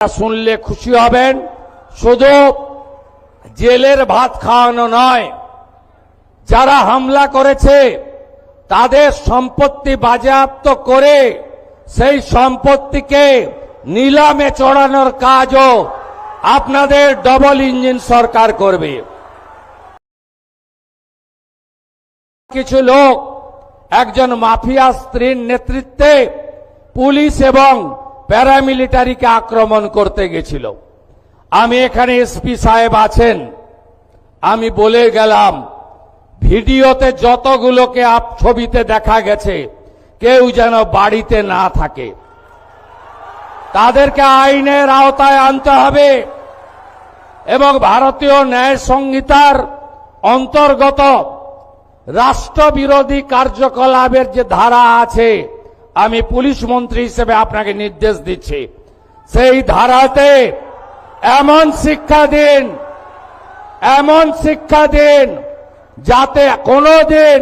শুনলে খুশি হবেন। শুধু জেলের ভাত খাওয়ানো নয়, যারা হামলা করেছে তাদের সম্পত্তি বাজেয়াপ্ত করে সেই সম্পত্তিকে নিলামে চড়ানোর কাজও আপনাদের ডবল ইঞ্জিন সরকার করবে। কিছু লোক একজন মাফিয়া স্ত্রীর নেতৃত্বে পুলিশ এবং প্যারামিলিটারিকে আক্রমণ করতে গেছিল। আমি এখানে এসপি সাহেব আছেন, আমি বলে গেলাম ভিডিওতে যতগুলোকে ছবিতে দেখা গেছে কেউ যেন বাড়িতে না থাকে, তাদেরকে আইনের আওতায় আনতে হবে এবং ভারতীয় ন্যায় সংহিতার অন্তর্গত রাষ্ট্রবিরোধী কার্যকলাপের যে ধারা আছে, আমি পুলিশ মন্ত্রী হিসেবে আপনাকে নির্দেশ দিচ্ছি, সেই ধারাতে এমন শিক্ষা দিন যাতে কোনোদিন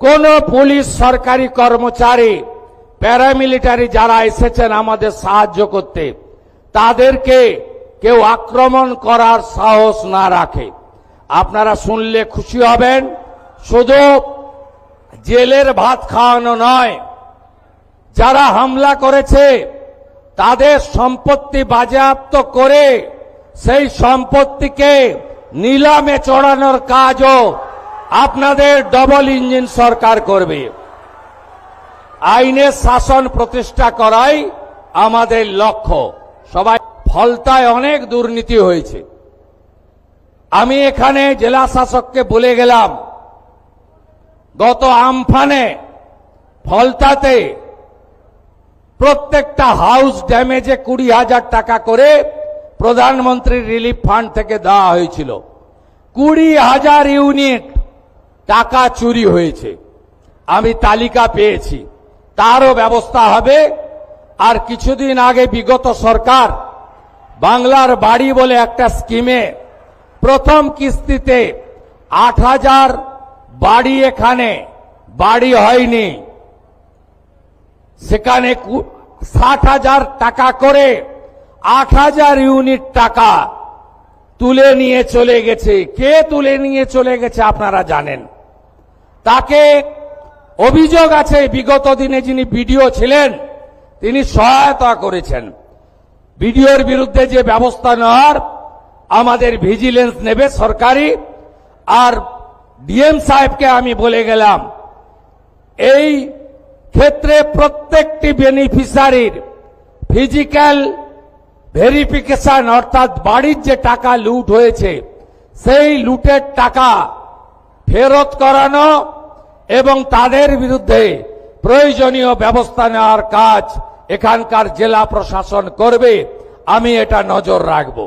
কোন পুলিশ সরকারি কর্মচারী প্যারামিলিটারি যারা এসেছেন আমাদের সাহায্য করতে তাদেরকে কেউ আক্রমণ করার সাহস না রাখে। আপনারা শুনলে খুশি হবেন। শুধু জেলের ভাত খাওয়ানো নয়, যারা হামলা করেছে তাদের সম্পত্তি বাজেয়াপ্ত করে সেই সম্পত্তিকে নিলামে চড়ানোর কাজও আপনাদের ডবল ইঞ্জিন সরকার করবে। আইনের শাসন প্রতিষ্ঠা করাই আমাদের লক্ষ্য। সবাই ফলতায় অনেক দুর্নীতি হয়েছে। আমি এখানে জেলা শাসককে বলে গেলাম, গত আমফানে ফলতাতে প্রত্যেকটা হাউস ড্যামেজে 20,000 টাকা করে প্রধানমন্ত্রী রিলিফ ফান্ড থেকে দেওয়া হয়েছিল। 20,000 ইউনিট টাকা চুরি হয়েছে, আমি তালিকা পেয়েছি, তারও ব্যবস্থা হবে। আর কিছুদিন আগে বিগত সরকার বাংলার বাড়ি বলে একটা স্কিমে প্রথম কিস্তিতে 8,000 বাড়ি, এখানে বাড়ি হয়নি, সেখানে 60,000 টাকা করে 8,000 ইউনিট টাকা তুলে নিয়ে চলে গেছে। কে তুলে নিয়ে চলে গেছে আপনারা জানেন। তাকে অভিযোগ আছে বিগত দিনে যিনি বিডিও ছিলেন তিনি সহায়তা করেছেন। বিডিওর বিরুদ্ধে যে ব্যবস্থা নেওয়ার আমাদের ভিজিলেন্স নেবে সরকারি। আর ডিএম সাহেবকে আমি বলে গেলাম, এই ক্ষেত্রে প্রত্যেকটি বেনিফিশিয়ারির ফিজিক্যাল ভেরিফিকেশন, অর্থাৎ বাড়ির যে টাকা লুট হয়েছে সেই লুটের টাকা ফেরত করানো এবং তাদের বিরুদ্ধে প্রয়োজনীয় ব্যবস্থা নেওয়ার কাজ এখানকার জেলা প্রশাসন করবে। আমি এটা নজর রাখব।